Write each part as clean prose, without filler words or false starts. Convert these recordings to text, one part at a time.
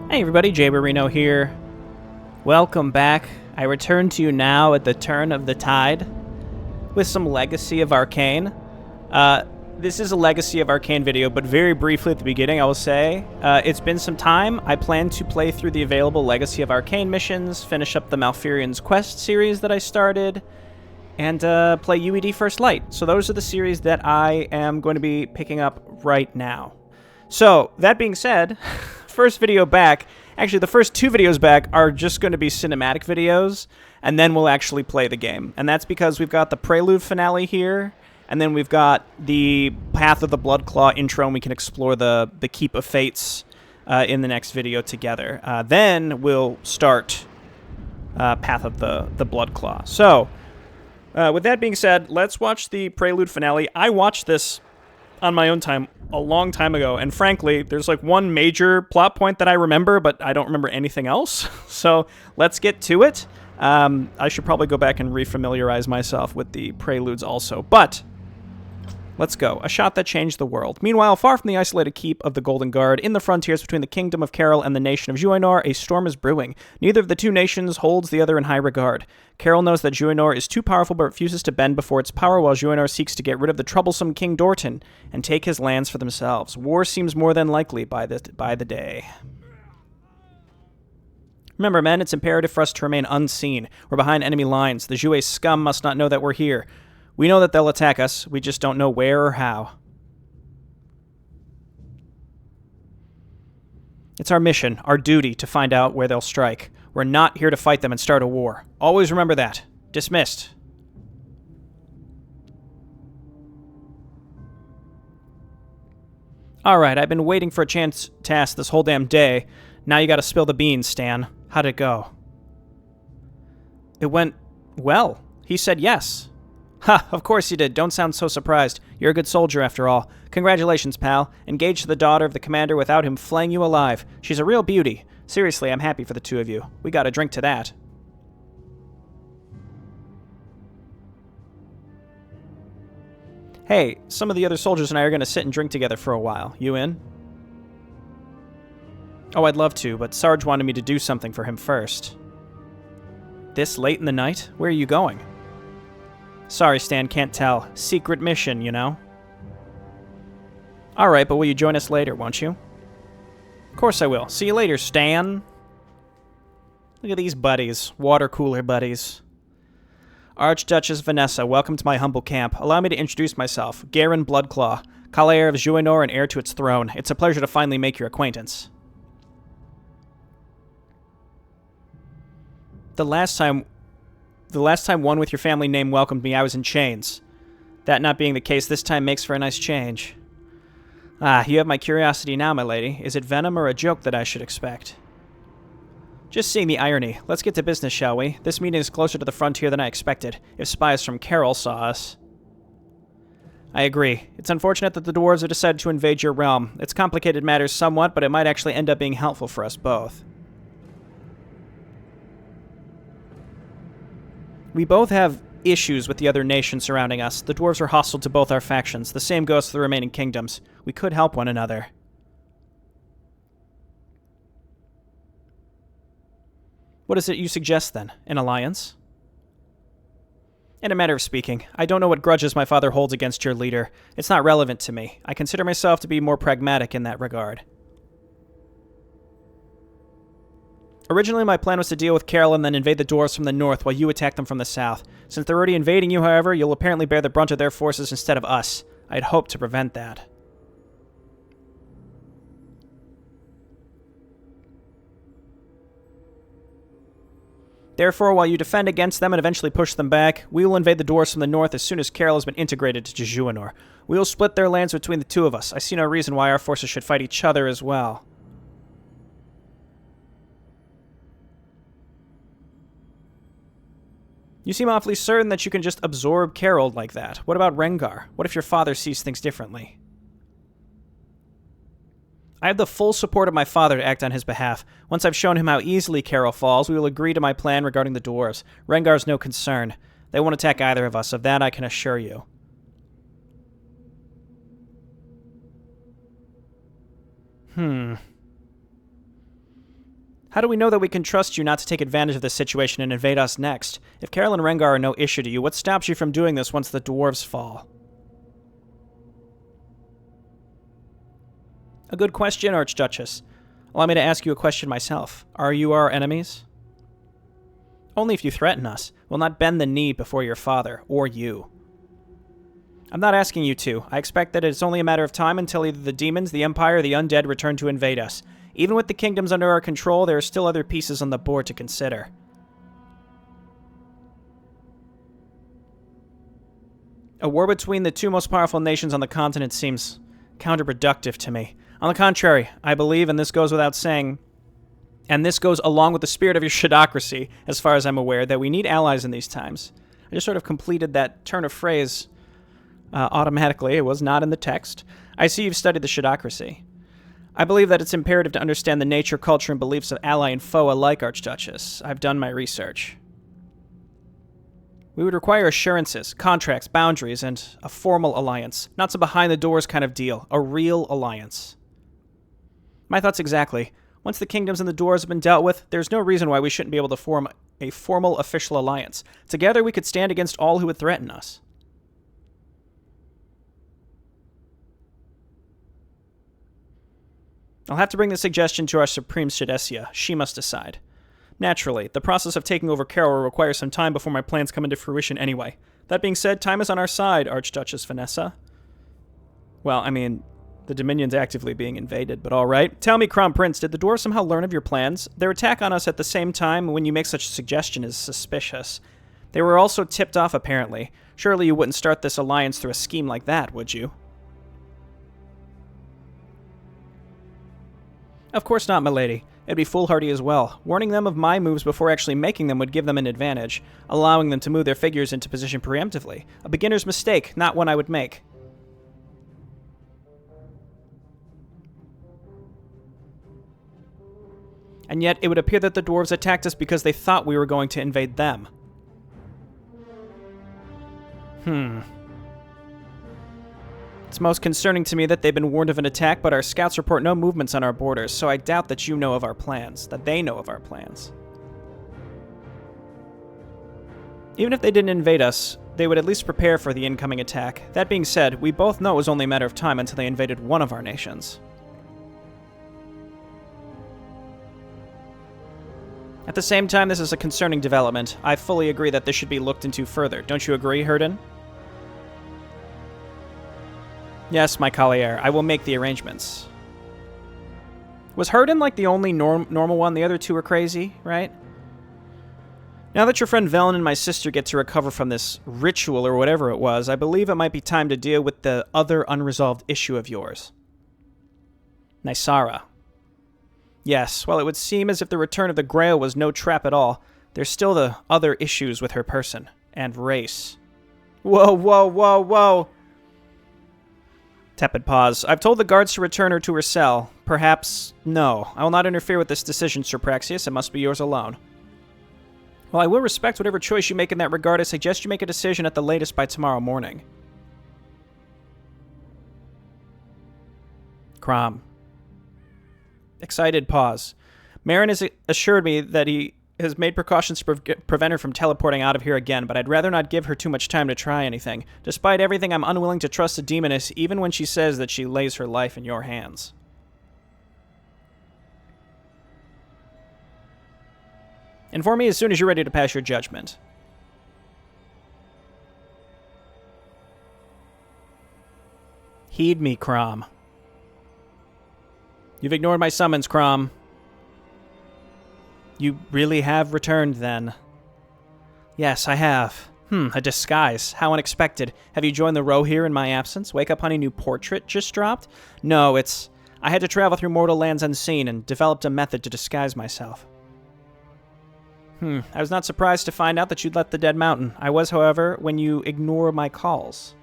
Hey everybody, Jay Barino here. Welcome back. I return to you now at the turn of the tide with some Legacy of Arkain. This is a Legacy of Arkain video, but very briefly at the beginning I will say, it's been some time. I plan to play through the available Legacy of Arkain missions, finish up the Malfurion's Quest series that I started, and play UED First Light. So those are the series that I am going to be picking up right now. So, that being said, first video back, actually the first two videos back are just going to be cinematic videos, and then we'll actually play the game. And that's because we've got the Prelude finale here, and then we've got the Path of the Bloodclaw intro, and we can explore the Keep of Fates in the next video together. Then we'll start Path of the Bloodclaw. So, with that being said, let's watch the Prelude finale. I watched this on my own time a long time ago, and frankly, there's like one major plot point that I remember, but I don't remember anything else. So let's get to it. I should probably go back and refamiliarize myself with the preludes also, but let's go. A shot that changed the world. Meanwhile, far from the isolated keep of the Golden Guard, in the frontiers between the kingdom of Carol and the nation of Juinor, a storm is brewing. Neither of the two nations holds the other in high regard. Carol knows that Juinor is too powerful but refuses to bend before its power, while Juinor seeks to get rid of the troublesome King Dorton and take his lands for themselves. War seems more than likely by the day. Remember, men, it's imperative for us to remain unseen. We're behind enemy lines. The Jouet scum must not know that we're here. We know that they'll attack us. We just don't know where or how. It's our mission, our duty, to find out where they'll strike. We're not here to fight them and start a war. Always remember that. Dismissed. Alright, I've been waiting for a chance to ask this whole damn day. Now you gotta spill the beans, Stan. How'd it go? It went well. He said yes. Ha, of course you did. Don't sound so surprised. You're a good soldier after all. Congratulations, pal. Engaged to the daughter of the commander without him flaying you alive. She's a real beauty. Seriously, I'm happy for the two of you. We gotta drink to that. Hey, some of the other soldiers and I are gonna sit and drink together for a while. You in? Oh, I'd love to, but Sarge wanted me to do something for him first. This late in the night? Where are you going? Sorry, Stan, can't tell. Secret mission, you know? Alright, but will you join us later, won't you? Of course I will. See you later, Stan. Look at these buddies. Water cooler buddies. Archduchess Vanessa, welcome to my humble camp. Allow me to introduce myself. Garen Bloodclaw, Cavalier of Juinor and heir to its throne. It's a pleasure to finally make your acquaintance. The last time one with your family name welcomed me, I was in chains. That not being the case this time makes for a nice change. Ah, you have my curiosity now, my lady. Is it venom or a joke that I should expect? Just seeing the irony. Let's get to business, shall we? This meeting is closer to the frontier than I expected, if spies from Carol saw us. I agree. It's unfortunate that the dwarves have decided to invade your realm. It's complicated matters somewhat, but it might actually end up being helpful for us both. We both have issues with the other nations surrounding us. The dwarves are hostile to both our factions. The same goes for the remaining kingdoms. We could help one another. What is it you suggest, then? An alliance? In a matter of speaking, I don't know what grudges my father holds against your leader. It's not relevant to me. I consider myself to be more pragmatic in that regard. Originally, my plan was to deal with Carol and then invade the dwarves from the north while you attack them from the south. Since they're already invading you, however, you'll apparently bear the brunt of their forces instead of us. I'd hoped to prevent that. Therefore, while you defend against them and eventually push them back, we will invade the dwarves from the north as soon as Carol has been integrated to Juinor. We will split their lands between the two of us. I see no reason why our forces should fight each other as well. You seem awfully certain that you can just absorb Carol like that. What about Rengar? What if your father sees things differently? I have the full support of my father to act on his behalf. Once I've shown him how easily Carol falls, we will agree to my plan regarding the dwarves. Rengar's no concern. They won't attack either of us, of that I can assure you. How do we know that we can trust you not to take advantage of this situation and invade us next? If Carol and Rengar are no issue to you, what stops you from doing this once the dwarves fall? A good question, Archduchess. Allow me to ask you a question myself. Are you our enemies? Only if you threaten us. We'll not bend the knee before your father, or you. I'm not asking you to. I expect that it's only a matter of time until either the demons, the Empire, or the undead return to invade us. Even with the kingdoms under our control, there are still other pieces on the board to consider. A war between the two most powerful nations on the continent seems counterproductive to me. On the contrary, I believe, and this goes without saying, and this goes along with the spirit of your shadocracy, as far as I'm aware, that we need allies in these times. I just sort of completed that turn of phrase automatically. It was not in the text. I see you've studied the shadocracy. I believe that it's imperative to understand the nature, culture, and beliefs of ally and foe alike, Archduchess. I've done my research. We would require assurances, contracts, boundaries, and a formal alliance. Not some behind-the-doors kind of deal. A real alliance. My thoughts exactly. Once the kingdoms and the dwarves have been dealt with, there's no reason why we shouldn't be able to form a formal official alliance. Together we could stand against all who would threaten us. I'll have to bring the suggestion to our Supreme Shadesia. She must decide. Naturally, the process of taking over Carol will require some time before my plans come into fruition anyway. That being said, time is on our side, Archduchess Vanessa. Well, I mean, the Dominion's actively being invaded, but alright. Tell me, Krom Prince, did the dwarves somehow learn of your plans? Their attack on us at the same time when you make such a suggestion is suspicious. They were also tipped off, apparently. Surely you wouldn't start this alliance through a scheme like that, would you? Of course not, milady. It'd be foolhardy as well. Warning them of my moves before actually making them would give them an advantage, allowing them to move their figures into position preemptively. A beginner's mistake, not one I would make. And yet, it would appear that the dwarves attacked us because they thought we were going to invade them. It's most concerning to me that they've been warned of an attack, but our scouts report no movements on our borders, so I doubt that you know of our plans, that they know of our plans. Even if they didn't invade us, they would at least prepare for the incoming attack. That being said, we both know it was only a matter of time until they invaded one of our nations. At the same time, this is a concerning development. I fully agree that this should be looked into further. Don't you agree, Aridon? Yes, my collier. I will make the arrangements. Was Aridon like the only normal one? The other two were crazy, right? Now that your friend Velen and my sister get to recover from this ritual or whatever it was, I believe it might be time to deal with the other unresolved issue of yours. Nysara. Yes, while it would seem as if the return of the Grail was no trap at all, there's still the other issues with her person and race. Whoa, whoa, whoa, whoa! Tepid pause. I've told the guards to return her to her cell. Perhaps... no. I will not interfere with this decision, Sir Praxius. It must be yours alone. While I will respect whatever choice you make in that regard, I suggest you make a decision at the latest by tomorrow morning. Krom. Excited pause. Marin has assured me that he has made precautions to prevent her from teleporting out of here again, but I'd rather not give her too much time to try anything. Despite everything, I'm unwilling to trust a demoness, even when she says that she lays her life in your hands. Inform me as soon as you're ready to pass your judgment. Heed me, Krom. You've ignored my summons, Krom. You really have returned, then? Yes, I have. A disguise. How unexpected. Have you joined the row here in my absence? Wake up, honey, new portrait just dropped? No, it's... I had to travel through mortal lands unseen and developed a method to disguise myself. I was not surprised to find out that you'd left the Dead Mountain. I was, however, when you ignore my calls.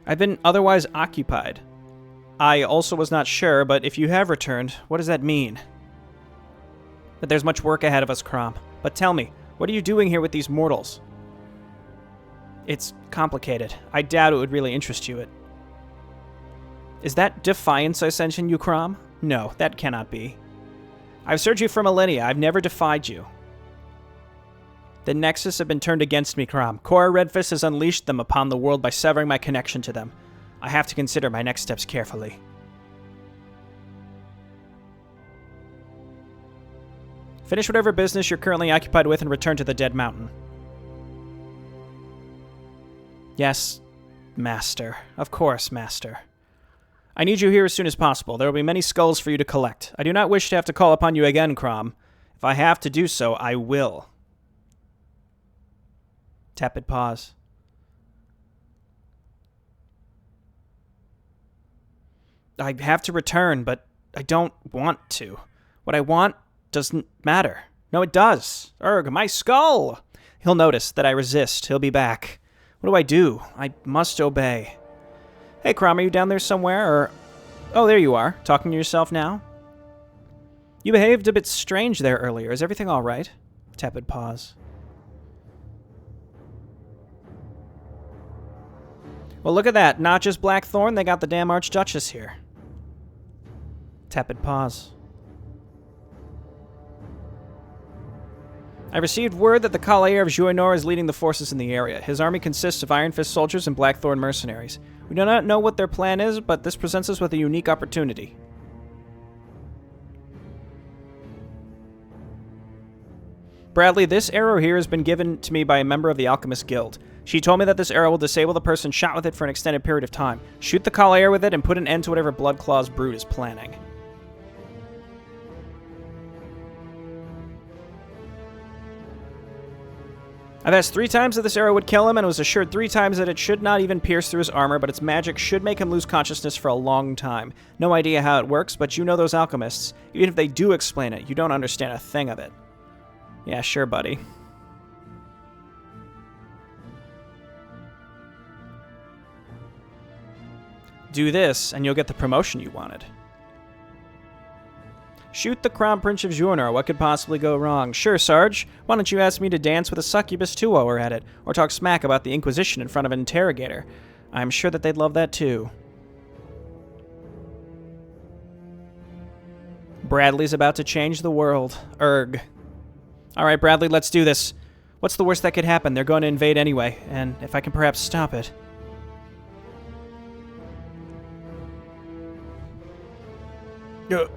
I've been otherwise occupied. I also was not sure, but if you have returned, what does that mean? But there's much work ahead of us, Krom. But tell me, what are you doing here with these mortals? It's complicated. I doubt it would really interest you. Is that defiance I sent in you, Krom? No, that cannot be. I've served you for millennia. I've never defied you. The Nexus have been turned against me, Krom. Cora Redfist has unleashed them upon the world by severing my connection to them. I have to consider my next steps carefully. Finish whatever business you're currently occupied with and return to the Dead Mountain. Yes, Master. Of course, Master. I need you here as soon as possible. There will be many skulls for you to collect. I do not wish to have to call upon you again, Krom. If I have to do so, I will. Tepid pause. I have to return, but I don't want to. What I want doesn't matter. No, it does. Urgh, my skull! He'll notice that I resist. He'll be back. What do I do? I must obey. Hey, Krom, are you down there somewhere, or... Oh, there you are. Talking to yourself now? You behaved a bit strange there earlier. Is everything all right? Tepid pause. Well, look at that. Not just Blackthorn, they got the damn Archduchess here. Tepid pause. I received word that the Cavalier of Jouenor is leading the forces in the area. His army consists of Iron Fist soldiers and Blackthorn mercenaries. We do not know what their plan is, but this presents us with a unique opportunity. Bradley, this arrow here has been given to me by a member of the Alchemist Guild. She told me that this arrow will disable the person shot with it for an extended period of time. Shoot the Cavalier with it and put an end to whatever Bloodclaw's brood is planning. I've asked 3 times that this arrow would kill him, and was assured 3 times that it should not even pierce through his armor, but its magic should make him lose consciousness for a long time. No idea how it works, but you know those alchemists. Even if they do explain it, you don't understand a thing of it. Yeah, sure, buddy. Do this, and you'll get the promotion you wanted. Shoot the Crown Prince of Jouenor. What could possibly go wrong? Sure, Sarge. Why don't you ask me to dance with a succubus too while we're at it? Or talk smack about the Inquisition in front of an interrogator? I'm sure that they'd love that too. Bradley's about to change the world. Erg. Alright, Bradley, let's do this. What's the worst that could happen? They're going to invade anyway, and if I can perhaps stop it.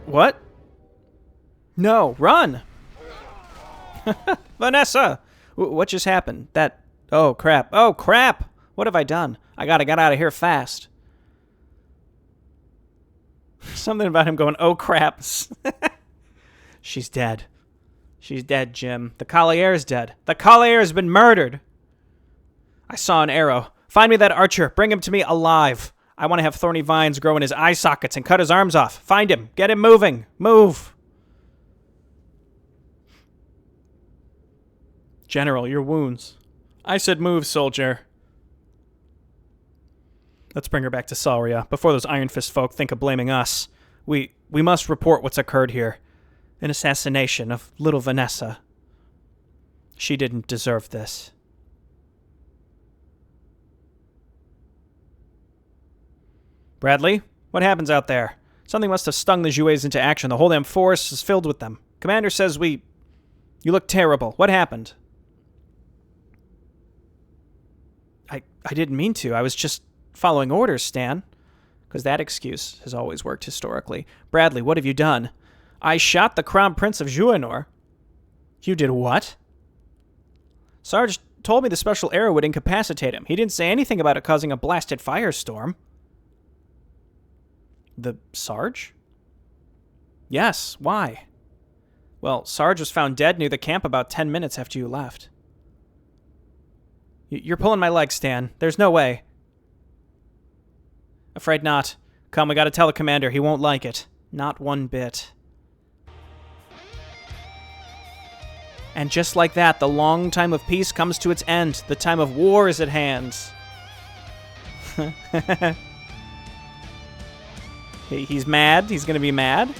What? No, run! Vanessa! What just happened? That... Oh, crap. Oh, crap! What have I done? I gotta get out of here fast. Something about him going, oh, crap. She's dead. She's dead, Jim. The Cavalier's dead. The Cavalier's been murdered! I saw an arrow. Find me that archer. Bring him to me alive. I want to have thorny vines grow in his eye sockets and cut his arms off. Find him. Get him moving. Move. General, your wounds. I said move, soldier. Let's bring her back to Salria before those Iron Fist folk think of blaming us. We must report what's occurred here. An assassination of little Vanessa. She didn't deserve this. Bradley, what happens out there? Something must have stung the Jouets into action. The whole damn forest is filled with them. Commander says You look terrible. What happened? I didn't mean to. I was just following orders, Stan. Because that excuse has always worked historically. Bradley, what have you done? I shot the Crown Prince of Jouenor. You did what? Sarge told me the special arrow would incapacitate him. He didn't say anything about it causing a blasted firestorm. The Sarge? Yes, why? Well, Sarge was found dead near the camp about 10 minutes after you left. You're pulling my leg, Stan. There's no way. Afraid not. Come, we gotta tell the commander. He won't like it. Not one bit. And just like that, the long time of peace comes to its end. The time of war is at hand. He's mad. He's gonna be mad.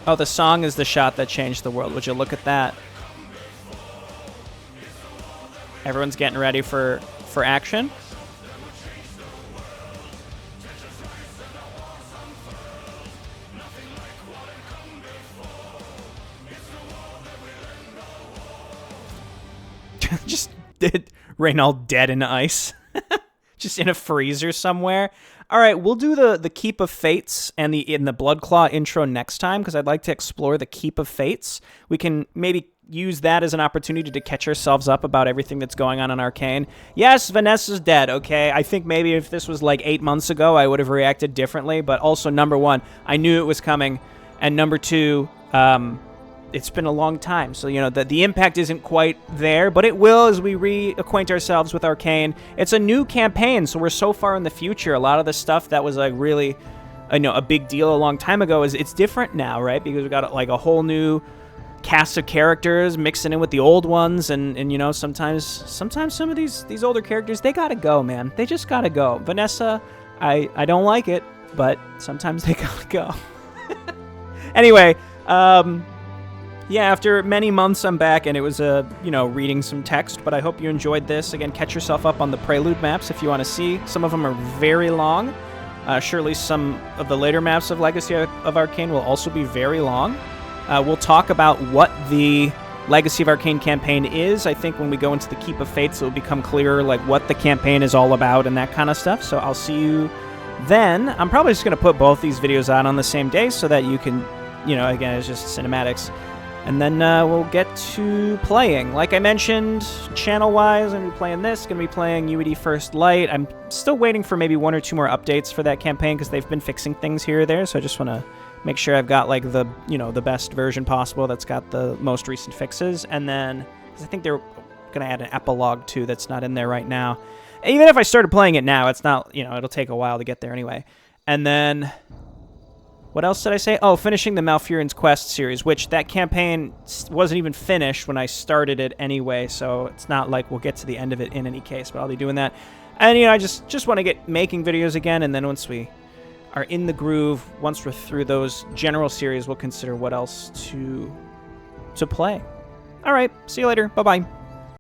Oh, the song is the shot that changed the world. Would you look at that? Everyone's getting ready for action. Just Reynald dead in ice. Just in a freezer somewhere. All right, we'll do the Keep of Fates and the Bloodclaw intro next time, because I'd like to explore the Keep of Fates. We can maybe use that as an opportunity to catch ourselves up about everything that's going on in Arkain. Yes, Vanessa's dead, okay? I think maybe if this was like 8 months ago, I would have reacted differently, but also, number one, I knew it was coming, and number two, it's been a long time, so, you know, the impact isn't quite there, but it will as we reacquaint ourselves with Arkain. It's a new campaign, so we're so far in the future. A lot of the stuff that was, like, really, a big deal a long time ago it's different now, right? Because we got, like, a whole new cast of characters mixing in with the old ones, and you know, sometimes some of these older characters, they gotta go, man. They just gotta go. Vanessa, I don't like it, but sometimes they gotta go. Anyway, yeah, after many months, I'm back, and it was, reading some text, but I hope you enjoyed this. Again, catch yourself up on the Prelude maps if you want to see. Some of them are very long. Surely some of the later maps of Legacy of Arkain will also be very long. We'll talk about what the Legacy of Arkain campaign is. I think when we go into the Keep of Fates, it will become clearer, like, what the campaign is all about and that kind of stuff. So I'll see you then. I'm probably just going to put both these videos out on the same day so that you can, again, it's just cinematics. And then we'll get to playing. Like I mentioned, channel-wise, I'm going to be playing this, going to be playing UED First Light. I'm still waiting for maybe 1 or 2 more updates for that campaign, because they've been fixing things here or there, so I just want to make sure I've got, like, the best version possible that's got the most recent fixes. And then, because I think they're going to add an epilogue, too, that's not in there right now. Even if I started playing it now, it's not, it'll take a while to get there anyway. And then, what else did I say? Oh, finishing the Malfurion's Quest series, which that campaign wasn't even finished when I started it anyway, so it's not like we'll get to the end of it in any case, but I'll be doing that. And, I just want to get making videos again, and then once we are in the groove, once we're through those general series, we'll consider what else to play. All right, see you later. Bye-bye.